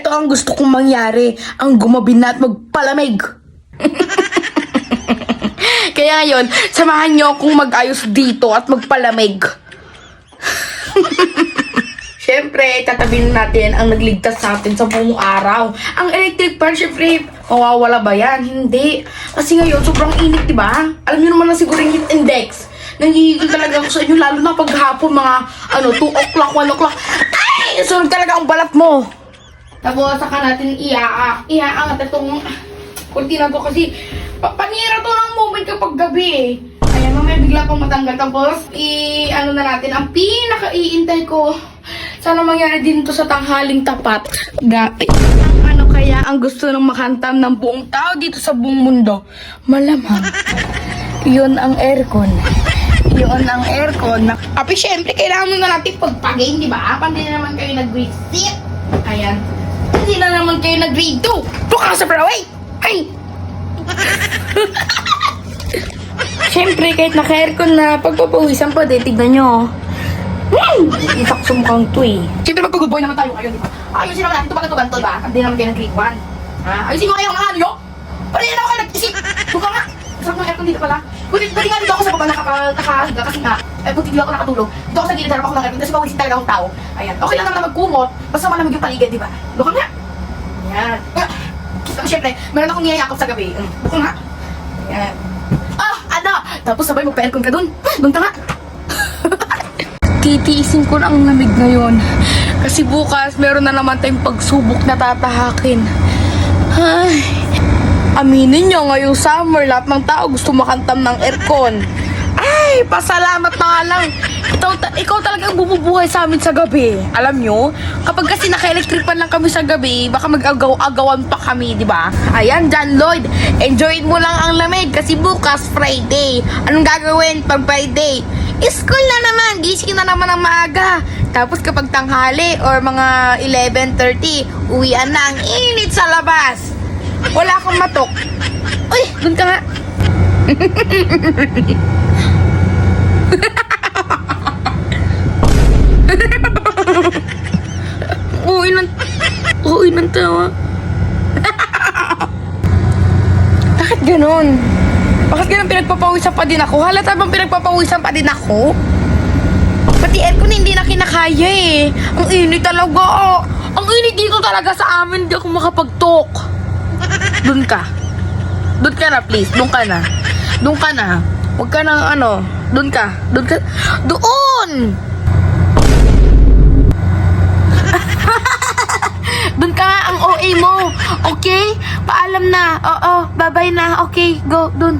Ito ang gusto kong mangyari, ang gumabi na at magpalamig. Kaya ngayon, samahan niyo akong mag-ayos dito at magpalamig. Siyempre, tatabihin natin ang nagligtas sa atin sa buong araw. Ang electric fan, siyempre, mawawala ba yan? Hindi. Kasi ngayon, sobrang init, diba? Alam niyo naman na siguro yung heat index. Nangihigil talaga ako sa inyo, lalo na paghapon, mga 2 o'clock, 1 o'clock. Ay! Sunod talaga ang balat mo. Tapos, saka natin iaangat itong kurtina to kasi panira to ng moment kapag gabi eh. Ayan, mamaya bigla pang matanggal. Tapos, na natin, ang pinaka-iintay ko. Sana mangyari din to sa tanghaling tapat. Gati. Ano kaya ang gusto ng makantam ng buong tao dito sa buong mundo? Malamang. Yun ang aircon. Yun ang aircon. Api, syempre, kailangan mo na natin pagpagain, di ba? Hindi na naman kayo nag-grade 6. Ayan. Hindi na naman kayo nag-grade 2. Tuka ka sa Faraway! Ay! Siyempre, kahit naka-aircon na, pagpapawisan pa din, tignan nyo. Isak sumukang to eh. Siyempre, magpag-good boy naman tayo ngayon, di ba? Ayusin naman natin ito pagkatuganto, di ba? Hindi naman kayo nag-grade 1. Ayusin mo kayo ang ano nyo? Pwede na ako kayo nag-isip. Tuka nga. Sarap ng aircon dito pala. Pwede nga dito ako sa baba nakahiga kasi nga, buti di ako nakatulog. Dito ako sa gilid, harap ako ng aircon kasi pawisin talaga akong tao. Ayan. Okay lang naman na magkumot, basta malamig yung paligid, di ba? Buka nga. Ayan. Tapos syempre, meron akong niyayakap sa gabi. Buka nga. Ayan. Tapos sabay magpa-aircon ka dun. Dun ka nga. Titiisin ko na ang lamig ngayon. Kasi bukas, meron na naman tayong pagsubok na tatahakin. Ay. Aminin nyo, ngayong summer, lahat ng tao gusto makantam ng aircon. Ay, pasalamat na nga lang. Ikaw talagang bumubuhay sa amin sa gabi. Alam nyo, kapag kasi naka-electric pan lang kami sa gabi, baka mag-agawan pa kami, di ba? Ayan, John Lloyd, enjoyin mo lang ang lamig kasi bukas Friday. Anong gagawin pag Friday? School na naman, gising na naman ang maaga. Tapos kapag tanghali or mga 11:30, uwian na ang init sa labas. Wala akong matok. Uy, dun ka nga. Uy ng tawa. Bakit ganun? Bakit ganun pinagpapawisan pa din ako? Halata bang pinagpapawisan pa din ako? Pati aircon hindi na kinakaya eh. Ang init talaga. Ang init dito talaga sa amin. Hindi ako makapag-talk. Doon ka. Doon ka na please. Doon ka na. Doon ka na. Huwag ka nang Doon ka. Doon ka. Doon! Doon ka nga ang OA mo. Okay? Paalam na. Oo. Bye-bye na. Okay. Go. Doon.